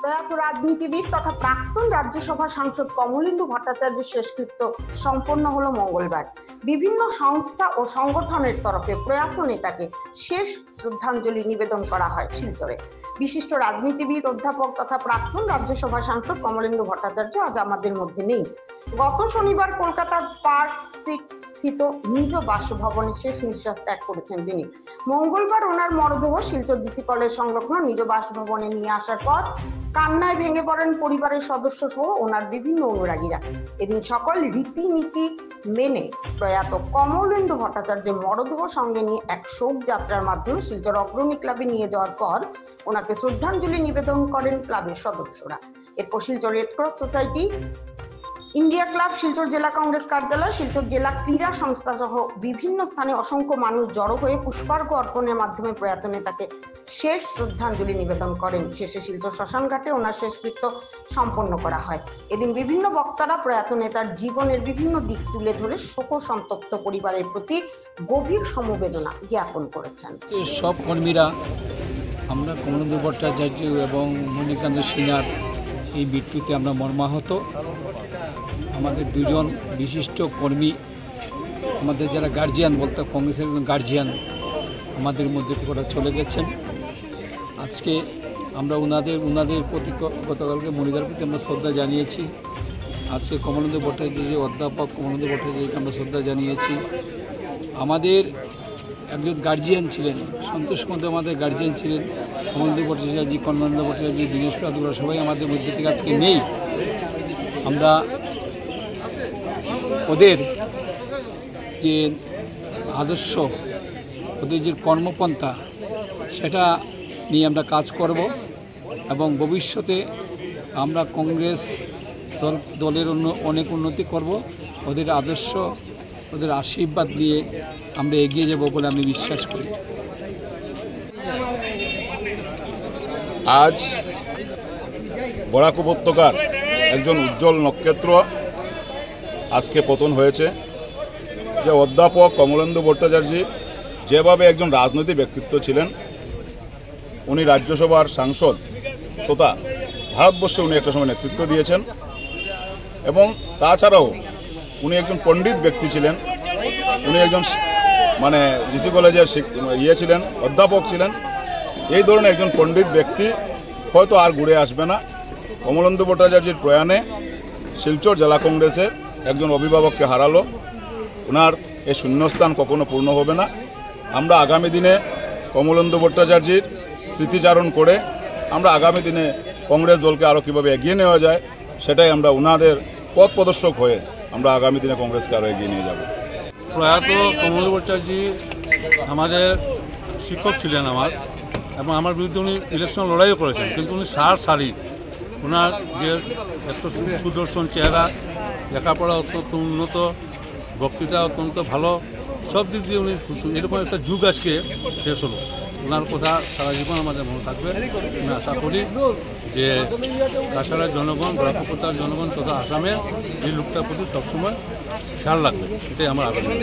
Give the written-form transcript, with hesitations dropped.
প্রয়াত রাজনীতিবিদ তথা প্রাক্তন রাজ্যসভা সাংসদ কমলেন্দু ভট্টাচার্যের শেষকৃত্য সম্পন্ন হলো মঙ্গলবার। বিভিন্ন সংস্থা ও সংগঠনের তরফে প্রয়াত নেতাকে শেষ শ্রদ্ধাঞ্জলি নিবেদন করা হয় শিলচরে। বিশিষ্ট রাজনীতিবিদ, অধ্যাপক তথা প্রাক্তন রাজ্যসভা সাংসদ কমলেন্দু ভট্টাচার্য আজ আমাদের মধ্যে নেই। গত শনিবার কলকাতার পার্ক স্ট্রিট স্থিত নিজ বাসভবনে শেষ নিঃশ্বাস ত্যাগ করেছেন তিনি। মঙ্গলবার ওনার মরদেহ শিলচর ডিসি কলেজ সংলগ্ন নিজ বাসভবনে নিয়ে আসার পর কান্নায় ভেঙে পড়েন পরিবারের সদস্য সহ ওনার বিভিন্ন অনুরাগীরা। এদিন সকল রীতিনীতি মেনে প্রয়াত কমলেন্দু ভট্টাচার্যের মরদেহ সঙ্গে নিয়ে এক শোক যাত্রার মাধ্যমে শিলচর অগ্রণী ক্লাবে নিয়ে যাওয়ার পর ওনাকে শ্রদ্ধাঞ্জলি নিবেদন করেন ক্লাবের সদস্যরা। এরপর Silchar red cross society, India club, Silchar জেলা কংগ্রেস কার্যালয়, শিলচর জেলা ক্রীড়া সংস্থা সহ বিভিন্ন স্থানে অসংখ্য মানুষ জড়ো হয়ে পুষ্পার্ঘ্য অর্পণের মাধ্যমে প্রয়াত নেতাকে শেষ শ্রদ্ধাঞ্জলি নিবেদন করেন। শেষে শিলচর শ্মশানঘাটে ওনার শেষকৃত্য সম্পন্ন করা হয়। এদিন বিভিন্ন বক্তারা প্রয়াত নেতার জীবনের বিভিন্ন দিক তুলে ধরে শোক সন্তপ্ত পরিবারের প্রতি গভীর সমবেদনা জ্ঞাপন করেছেন। সব কর্মীরা আমরা কমলেন্দু ভট্টাচার্য এবং মণিকান্ত সিনহার এই মৃত্যুতে আমরা মর্মাহত। আমাদের দুজন বিশিষ্ট কর্মী, আমাদের যারা গার্জিয়ান বলতে কংগ্রেসের গার্জিয়ান আমাদের মধ্যে ওরা চলে গেছেন। আজকে আমরা ওনাদের প্রতি গতকালকে মনিদার প্রতি আমরা শ্রদ্ধা জানিয়েছি। আজকে কমলেন্দু ভট্টাচার্য, অধ্যাপক কমলেন্দু ভট্টাচার্যকে আমরা শ্রদ্ধা জানিয়েছি। আমাদের একজন গার্জিয়ান ছিলেন, সন্তোষ মধ্যে আমাদের গার্জিয়ান ছিলেন কমলেন্দু ভট্টাচার্য, কমলেন্দু ভট্টাচার্য, দীনেশ প্রাদুরা সবাই আমাদের মধ্যে থেকে আজকে নেই। আমরা ওদের যে আদর্শ, ওদের যে কর্মপন্থা, সেটা নিয়ে আমরা কাজ করব এবং ভবিষ্যতে আমরা কংগ্রেস দলের অনেক উন্নতি করব। ওদের আদর্শ, ওদের আশীর্বাদ নিয়ে আমরা এগিয়ে যাব বলে আমি বিশ্বাস করি। আজ বরাক উপত্যকার একজন উজ্জ্বল নক্ষত্র আজকে পতন হয়েছে। যে অধ্যাপক কমলেন্দু ভট্টাচার্য যেভাবে একজন রাজনৈতিক ব্যক্তিত্ব ছিলেন, উনি রাজ্যসভার সাংসদ তথা ভারতবর্ষে উনি একটা সময় নেতৃত্ব দিয়েছেন এবং তাছাড়াও উনি একজন পণ্ডিত ব্যক্তি ছিলেন। উনি একজন ডিসি কলেজের ছিলেন, অধ্যাপক ছিলেন। এই ধরনের একজন পণ্ডিত ব্যক্তি হয়তো আর ঘুরে আসবে না। কমলেন্দু ভট্টাচার্যের প্রয়াণে শিলচর জেলা কংগ্রেসের একজন অভিভাবককে হারালো। ওনার এই শূন্যস্থান কখনো পূর্ণ হবে না। আমরা আগামী দিনে কমলেন্দু ভট্টাচার্যের স্মৃতিচারণ করে আমরা আগামী দিনে কংগ্রেস দলকে আরও কীভাবে এগিয়ে নেওয়া যায়, সেটাই আমরা ওনাদের পথ প্রদর্শক হয়ে আমরা আগামী দিনে কংগ্রেসকে আরও এগিয়ে নিয়ে যাব। প্রয়াত কমলেন্দু ভট্টাচার্য আমাদের শিক্ষক ছিলেন আমার, এবং আমার বিরুদ্ধে উনি ইলেকশন লড়াইও করেছেন, কিন্তু উনি সারি ওনার যে এত সুদর্শন চেহারা, লেখাপড়া অত্যন্ত উন্নত, বক্তৃতা অত্যন্ত ভালো, সব দিক দিয়ে উনি এরকম একটা যুগ আজকে শেষ হলো। ওনার কথা সারা জীবন আমাদের মনে থাকবে। আমি আশা করি যে কাছাড়ার জনগণ, বরাক উপত্যকার জনগণ তথা আসামের এই লোকটার প্রতি সবসময় খেয়াল রাখবে, সেটাই আমার আবেদন।